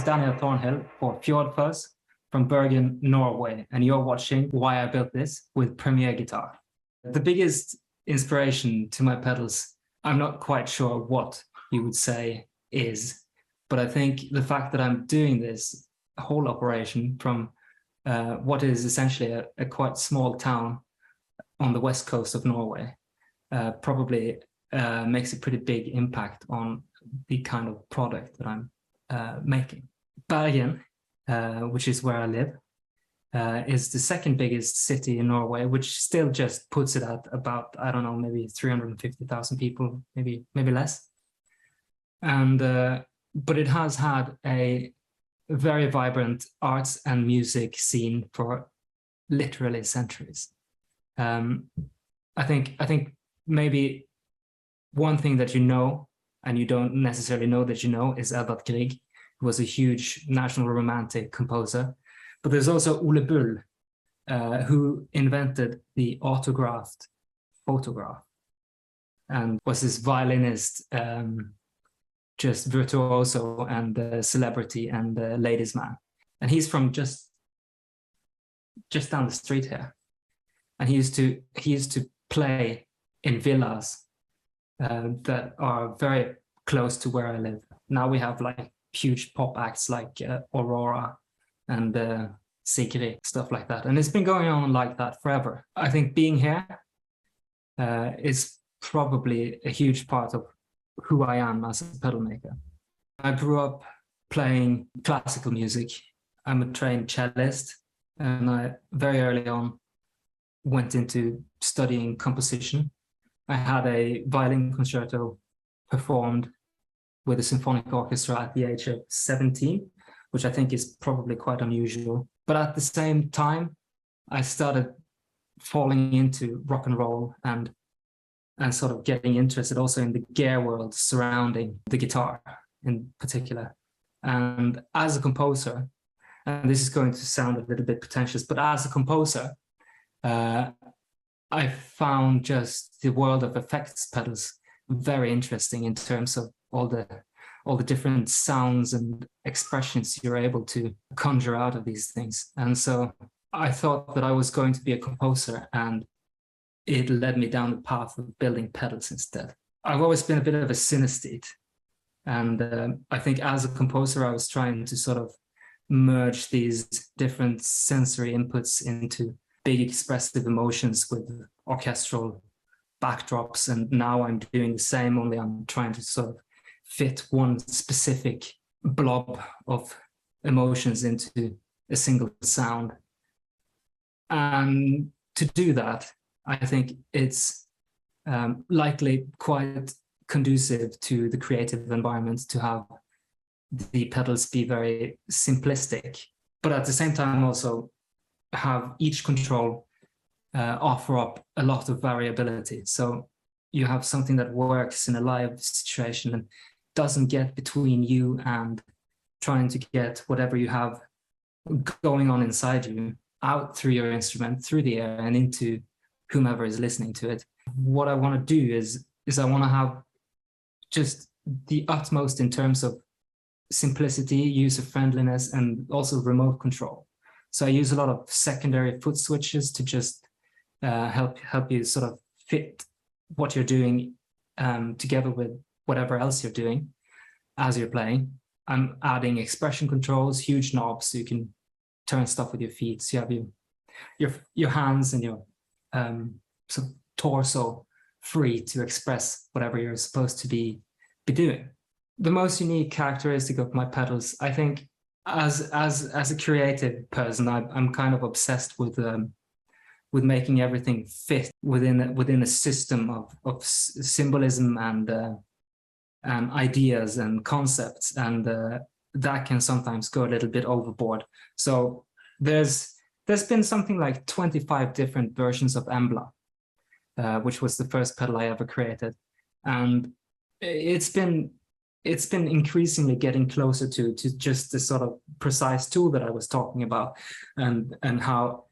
is Daniel Thornhill for Fjord Fuzz from Bergen, Norway, and you're watching Why I Built This with Premier Guitar. The biggest inspiration to my pedals, I'm not quite sure what you would say is, but I think the fact that I'm doing this whole operation from what is essentially a quite small town on the west coast of Norway probably makes a pretty big impact on the kind of product that I'm making. Bergen, which is where I live, is the second biggest city in Norway, which still just puts it at about, I don't know, maybe 350,000 people, maybe less. And but it has had a very vibrant arts and music scene for literally centuries. I think maybe one thing that you know, and you don't necessarily know that you know, is Edvard Grieg, who was a huge national romantic composer. But there's also Ole Bull, who invented the autographed photograph and was this violinist, just virtuoso and celebrity and ladies' man. And he's from just down the street here. And he used to play in villas that are very close to where I live. Now we have like huge pop acts like Aurora and Sigrid, stuff like that. And it's been going on like that forever. I think being here is probably a huge part of who I am as a pedal maker. I grew up playing classical music. I'm a trained cellist, and I very early on went into studying composition. I had a violin concerto performed with a symphonic orchestra at the age of 17, which I think is probably quite unusual. But at the same time, I started falling into rock and roll and sort of getting interested also in the gear world surrounding the guitar in particular. And as a composer, and this is going to sound a little bit pretentious, but as a composer, I found just the world of effects pedals very interesting in terms of all the different sounds and expressions you're able to conjure out of these things. And so I thought that I was going to be a composer, and it led me down the path of building pedals instead. I've always been a bit of a synesthete, and I think as a composer I was trying to sort of merge these different sensory inputs into big expressive emotions with orchestral backdrops, and now I'm doing the same, only I'm trying to sort of fit one specific blob of emotions into a single sound. And to do that, I think it's likely quite conducive to the creative environment to have the pedals be very simplistic, but at the same time also have each control offer up a lot of variability. So you have something that works in a live situation and doesn't get between you and trying to get whatever you have going on inside you out through your instrument, through the air, and into whomever is listening to it. What I want to do is I want to have just the utmost in terms of simplicity, user-friendliness, and also remote control. So I use a lot of secondary foot switches to just help you sort of fit what you're doing together with whatever else you're doing as you're playing. I'm adding expression controls, huge knobs, so you can turn stuff with your feet. So you have your hands and your sort of torso free to express whatever you're supposed to be doing. The most unique characteristic of my pedals, I think, as a creative person, I'm kind of obsessed with making everything fit within a system of symbolism and ideas and concepts, and that can sometimes go a little bit overboard. So there's been something like 25 different versions of Embla, which was the first pedal I ever created, and it's been increasingly getting closer to just the sort of precise tool that I was talking about, and how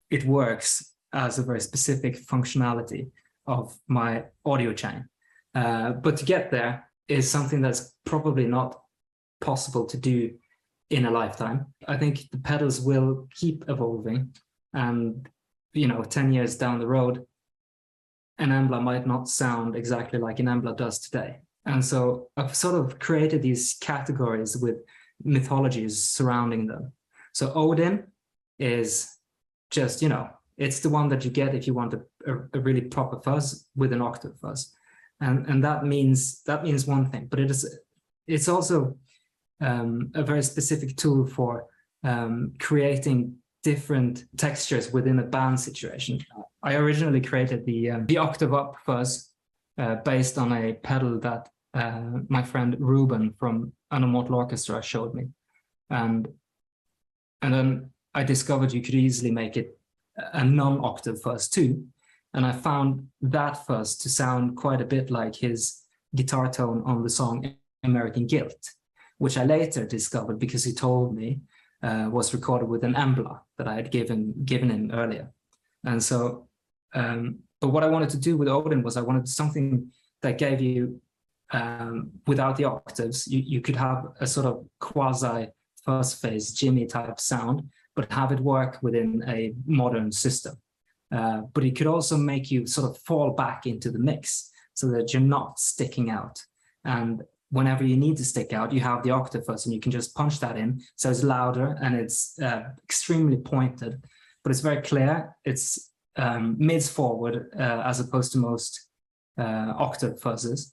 it works as a very specific functionality of my audio chain. But to get there is something that's probably not possible to do in a lifetime. I think the pedals will keep evolving, and 10 years down the road, an Embla might not sound exactly like an Embla does today. And so I've sort of created these categories with mythologies surrounding them. So Odin is just, it's the one that you get if you want a really proper fuzz with an octave fuzz. And that means one thing, but it's also a very specific tool for creating different textures within a band situation. I originally created the octave up fuzz based on a pedal that my friend Ruben from Untitled Orchestra showed me, and then I discovered you could easily make it a non-octave fuzz too, and I found that fuzz to sound quite a bit like his guitar tone on the song American Guilt, which I later discovered because he told me was recorded with an Embla that I had given him earlier. And so, but what I wanted to do with Odin was I wanted something that gave you, without the octaves, you could have a sort of quasi first phase Jimmy type sound, but have it work within a modern system. But it could also make you sort of fall back into the mix so that you're not sticking out. And whenever you need to stick out, you have the octave fuzz and you can just punch that in. So it's louder and it's extremely pointed, but it's very clear. It's mids forward as opposed to most octave fuzzes.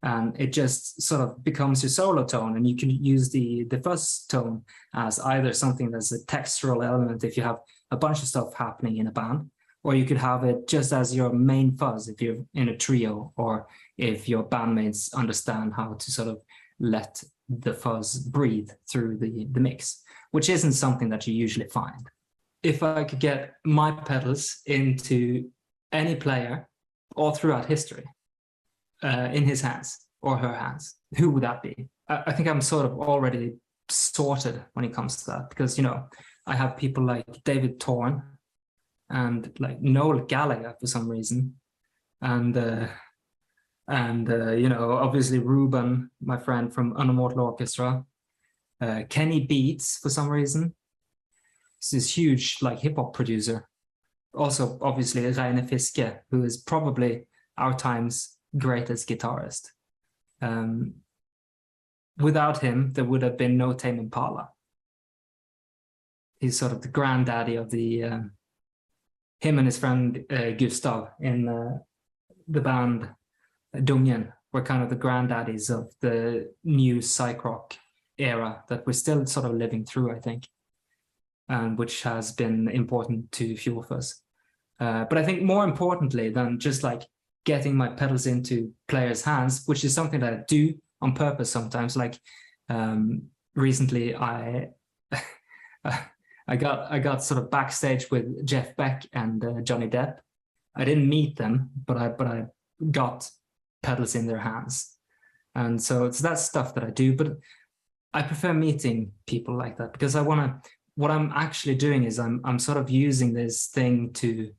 And it just sort of becomes your solo tone, and you can use the fuzz tone as either something that's a textural element if you have a bunch of stuff happening in a band, or you could have it just as your main fuzz if you're in a trio, or if your bandmates understand how to sort of let the fuzz breathe through the mix, which isn't something that you usually find. If I could get my pedals into any player all throughout history, in his hands or her hands, who would that be? I think I'm sort of already sorted when it comes to that, because, I have people like David Thorne and like Noel Gallagher for some reason. And obviously Ruben, my friend from Untitled Orchestra, Kenny Beats for some reason. He's this huge like hip hop producer. Also, obviously, Reine Fiske, who is probably our time's greatest guitarist. Without him, there would have been no Tame Impala. He's sort of the granddaddy of the him and his friend Gustav in the band Dungen were kind of the granddaddies of the new psych rock era that we're still sort of living through, I think, and which has been important to Fjord Fuzz. But I think more importantly than just like getting my pedals into players' hands, which is something that I do on purpose sometimes. Like recently, I got sort of backstage with Jeff Beck and Johnny Depp. I didn't meet them, but I got pedals in their hands, and so it's that stuff that I do. But I prefer meeting people like that because I want to. What I'm actually doing is I'm sort of using this thing to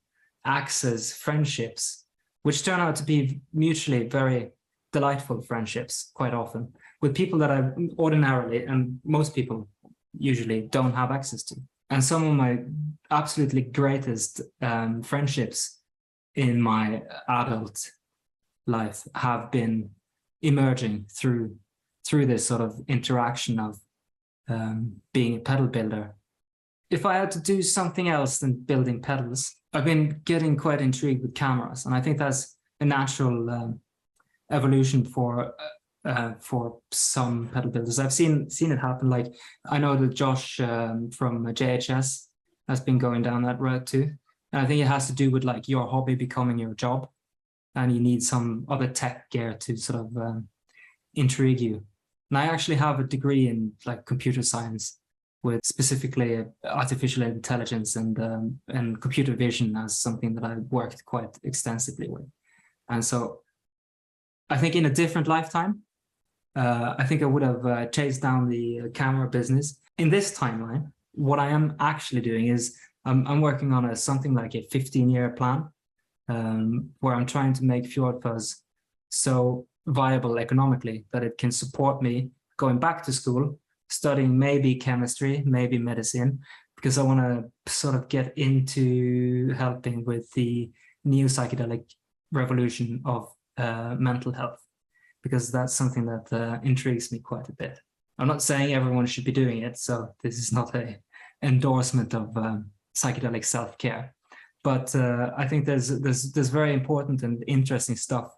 access friendships, which turn out to be mutually very delightful friendships quite often with people that I ordinarily and most people usually don't have access to. And some of my absolutely greatest friendships in my adult life have been emerging through this sort of interaction of being a pedal builder. If I had to do something else than building pedals, I've been getting quite intrigued with cameras, and I think that's a natural evolution for some pedal builders. I've seen it happen. Like I know that Josh from JHS has been going down that road too, and I think it has to do with like your hobby becoming your job, and you need some other tech gear to sort of intrigue you. And I actually have a degree in like computer science, with specifically artificial intelligence and computer vision as something that I worked quite extensively with. And so I think in a different lifetime, I think I would have chased down the camera business. In this timeline, what I am actually doing is I'm working on something like a 15-year plan, where I'm trying to make Fjord Fuzz so viable economically that it can support me going back to school, studying maybe chemistry, maybe medicine, because I want to sort of get into helping with the new psychedelic revolution of mental health, because that's something that intrigues me quite a bit. I'm not saying everyone should be doing it, so this is not a endorsement of psychedelic self-care, but I think there's very important and interesting stuff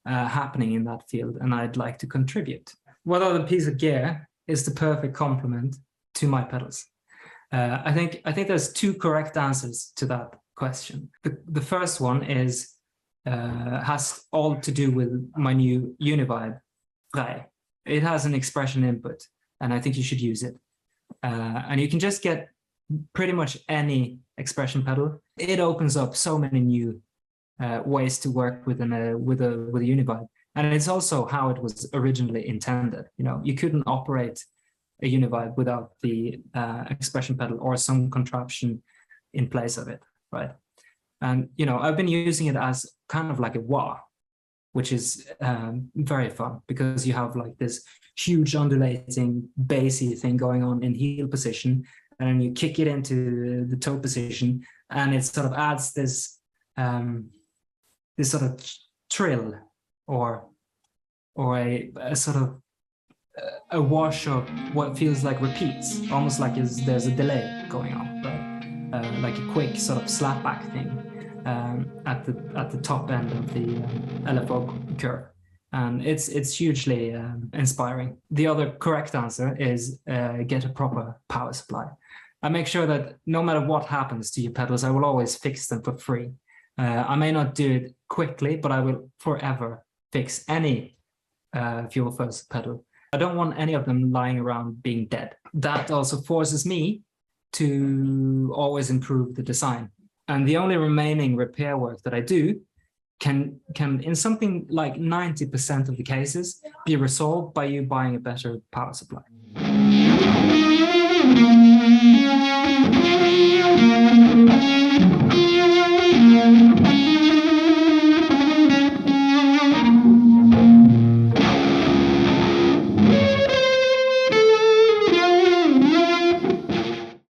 happening in that field, and I'd like to contribute. What other piece of gear is the perfect complement to my pedals? I think there's two correct answers to that question. The first one is has all to do with my new Uni-Vibe. It has an expression input, and I think you should use it. And you can just get pretty much any expression pedal. It opens up so many new ways to work with a Uni-Vibe, and it's also how it was originally intended. You know, you couldn't operate a Uni-Vibe without the expression pedal or some contraption in place of it, right? And you know, I've been using it as kind of like a wah, which is very fun, because you have like this huge undulating bassy thing going on in heel position, and then you kick it into the toe position, and it sort of adds this this sort of trill or a sort of a wash of what feels like repeats, almost like there's a delay going on, right? Like a quick sort of slapback thing at the top end of the LFO curve, and it's hugely inspiring. The other correct answer is get a proper power supply. I make sure that no matter what happens to your pedals, I will always fix them for free. I may not do it quickly, but I will forever fix any Fjord Fuzz pedal. I don't want any of them lying around being dead. That also forces me to always improve the design. And the only remaining repair work that I do can in something like 90% of the cases, be resolved by you buying a better power supply.